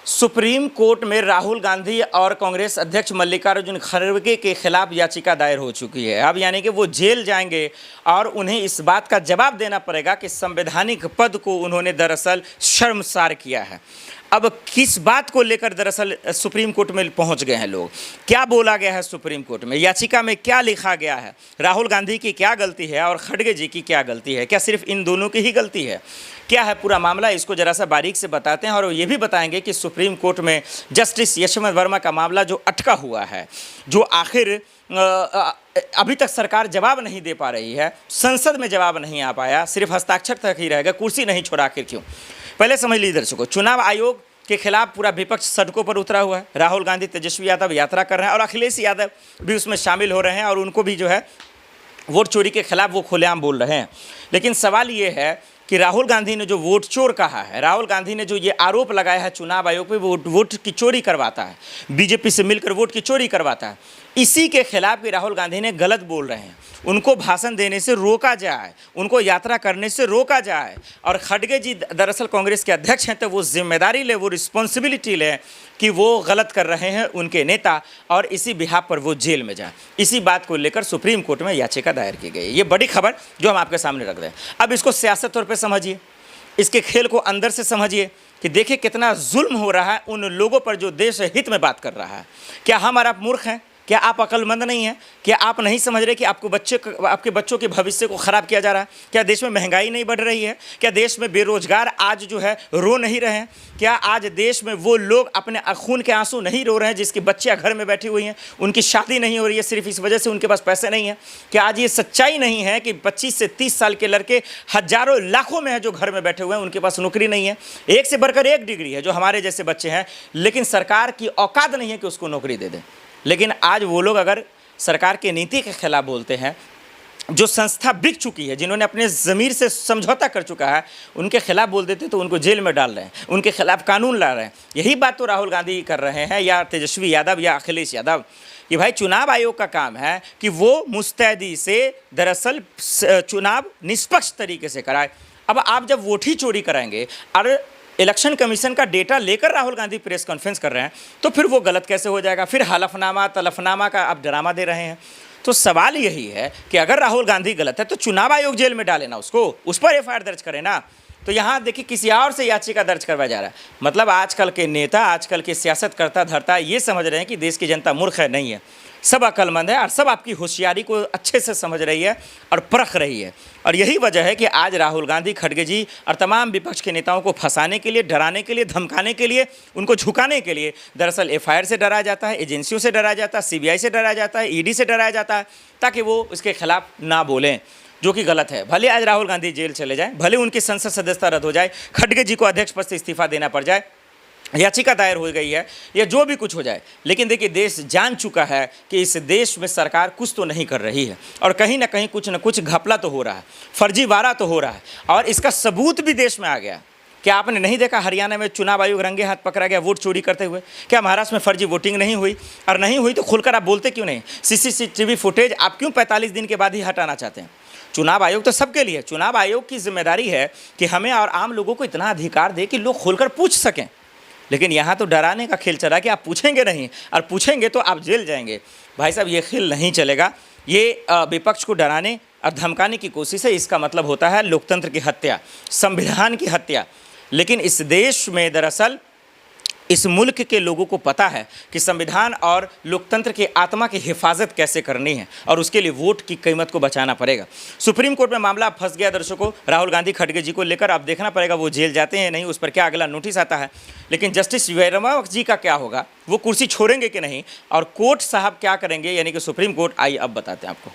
Supreme court में राहुल गांधी और कांग्रेस अध्यक्ष मल्लिकार्जुन खड़गे के खिलाफ याचिका दायर हो चुकी है। अब यानी कि वो जेल जाएंगे और उन्हें इस बात का जवाब देना पड़ेगा कि संवैधानिक पद को उन्होंने दरअसल शर्मसार किया है। अब किस बात को लेकर दरअसल सुप्रीम कोर्ट में पहुंच गए हैं लोग, क्या बोला गया है सुप्रीम कोर्ट में, याचिका में क्या लिखा गया है, राहुल गांधी की क्या गलती है और खड़गे जी की क्या गलती है, क्या सिर्फ इन दोनों की ही गलती है, क्या है पूरा मामला, इसको जरा सा बारीक से बताते हैं। और ये भी बताएंगे कि सुप्रीम कोर्ट में जस्टिस यशवंत वर्मा का मामला जो अटका हुआ है, जो आखिर अभी तक सरकार जवाब नहीं दे पा रही है, संसद में जवाब नहीं आ पाया, सिर्फ हस्ताक्षर तक ही रह गया, कुर्सी नहीं छोड़ा, आखिर क्यों। पहले समझ लीजिए दर्शकों, चुनाव आयोग के खिलाफ पूरा विपक्ष सड़कों पर उतरा हुआ है। राहुल गांधी, तेजस्वी यादव यात्रा कर रहे हैं और अखिलेश यादव भी उसमें शामिल हो रहे हैं और उनको भी जो है वोट चोरी के खिलाफ वो खुलेआम बोल रहे हैं। लेकिन सवाल ये है कि राहुल गांधी ने जो वोट चोर कहा है, राहुल गांधी ने जो ये आरोप लगाया है चुनाव आयोग पे वोट की चोरी करवाता है, बीजेपी से मिलकर वोट की चोरी करवाता है, इसी के खिलाफ भी राहुल गांधी ने गलत बोल रहे हैं। उनको भाषण देने से रोका जाए, उनको यात्रा करने से रोका जाए। और खड़गे जी दरअसल कांग्रेस के अध्यक्ष हैं, तो वो जिम्मेदारी ले, वो रिस्पॉन्सिबिलिटी ले कि वो गलत कर रहे हैं उनके नेता, और इसी बिहाफ पर वो जेल में जाए। इसी बात को लेकर सुप्रीम कोर्ट में याचिका दायर की गई। ये बड़ी खबर जो हम आपके सामने रख दें। अब इसको सियासत तौर पर समझिए, इसके खेल को अंदर से समझिए कि देखिए कितना जुल्म हो रहा है उन लोगों पर जो देश हित में बात कर रहा है। क्या हम और आप मूर्ख हैं? क्या आप अक्लमंद नहीं हैं? क्या आप नहीं समझ रहे कि आपके बच्चों के भविष्य को ख़राब किया जा रहा है? क्या देश में महंगाई नहीं बढ़ रही है? क्या देश में बेरोजगार आज जो है रो नहीं रहे हैं? क्या आज देश में वो लोग अपने खून के आंसू नहीं रो रहे हैं जिसकी बच्चियां घर में बैठी हुई हैं, उनकी शादी नहीं हो रही है सिर्फ इस वजह से उनके पास पैसे नहीं है? क्या आज ये सच्चाई नहीं है कि 25 से 30 साल के लड़के हजारों लाखों में हैं जो घर में बैठे हुए हैं, उनके पास नौकरी नहीं है, एक से बढ़कर एक डिग्री है जो हमारे जैसे बच्चे हैं, लेकिन सरकार की औकात नहीं है कि उसको नौकरी दे दें। लेकिन आज वो लोग अगर सरकार की नीति के खिलाफ बोलते हैं, जो संस्था बिक चुकी है, जिन्होंने अपने ज़मीर से समझौता कर चुका है, उनके खिलाफ बोल देते तो उनको जेल में डाल रहे हैं, उनके खिलाफ कानून ला रहे हैं। यही बात तो राहुल गांधी कर रहे हैं, या तेजस्वी यादव या अखिलेश यादव। कि भाई चुनाव आयोग का काम है कि वो मुस्तैदी से दरअसल चुनाव निष्पक्ष तरीके से कराए। अब आप जब वोट ही चोरी कराएंगे और इलेक्शन कमीशन का डेटा लेकर राहुल गांधी प्रेस कॉन्फ्रेंस कर रहे हैं, तो फिर वो गलत कैसे हो जाएगा? फिर हलफनामा तलफनामा का आप ड्रामा दे रहे हैं। तो सवाल यही है कि अगर राहुल गांधी गलत है तो चुनाव आयोग जेल में डाले ना, उसको उस पर एफआईआर दर्ज करे ना। तो यहाँ देखिए किसी और से याचिका दर्ज करवाया जा रहा है। मतलब आजकल के नेता, आजकल के सियासतकर्ता धर्ता ये समझ रहे हैं कि देश की जनता मूर्ख है। नहीं है, सब अक्लमंद है और सब आपकी होशियारी को अच्छे से समझ रही है और परख रही है। और यही वजह है कि आज राहुल गांधी, खड़गे जी और तमाम विपक्ष के नेताओं को फंसाने के लिए, डराने के लिए, धमकाने के लिए, उनको झुकाने के लिए दरअसल एफआईआर से डराया जाता है, एजेंसियों से डराया जाता है, सीबीआई से डराया जाता है, ईडी से डराया जाता है, ताकि वो इसके खिलाफ ना बोलें, जो कि गलत है। भले आज राहुल गांधी जेल चले जाएं, भले उनकी संसद सदस्यता रद्द हो जाए, खड़गे जी को अध्यक्ष पद से इस्तीफा देना पड़ जाए, याचिका दायर हो गई है, या जो भी कुछ हो जाए, लेकिन देखिए देश जान चुका है कि इस देश में सरकार कुछ तो नहीं कर रही है और कहीं ना कहीं कुछ न कुछ घपला तो हो रहा है, फर्जीवाड़ा तो हो रहा है, और इसका सबूत भी देश में आ गया। क्या आपने नहीं देखा हरियाणा में चुनाव आयोग रंगे हाथ पकड़ा गया वोट चोरी करते हुए? क्या महाराष्ट्र में फर्जी वोटिंग नहीं हुई? और नहीं हुई तो खुलकर आप बोलते क्यों नहीं? सीसीटीवी फुटेज आप क्यों 45 दिन के बाद ही हटाना चाहते हैं? चुनाव आयोग तो सबके लिए, चुनाव आयोग की जिम्मेदारी है कि हमें और आम लोगों को इतना अधिकार दे कि लोग खुलकर पूछ सकें। लेकिन यहाँ तो डराने का खेल चला कि आप पूछेंगे नहीं, और पूछेंगे तो आप जेल जाएंगे। भाई साहब, ये खेल नहीं चलेगा। ये विपक्ष को डराने और धमकाने की कोशिश है। इसका मतलब होता है लोकतंत्र की हत्या, संविधान की हत्या। लेकिन इस देश में दरअसल इस मुल्क के लोगों को पता है कि संविधान और लोकतंत्र की आत्मा की हिफाजत कैसे करनी है, और उसके लिए वोट की कीमत को बचाना पड़ेगा। सुप्रीम कोर्ट में मामला फंस गया दर्शकों, राहुल गांधी, खड़गे जी को लेकर। अब देखना पड़ेगा वो जेल जाते हैं नहीं, उस पर क्या अगला नोटिस आता है। लेकिन जस्टिस वर्मा जी का क्या होगा, वो कुर्सी छोड़ेंगे कि नहीं, और कोर्ट साहब क्या करेंगे, यानी कि सुप्रीम कोर्ट, आइए अब बताते हैं आपको।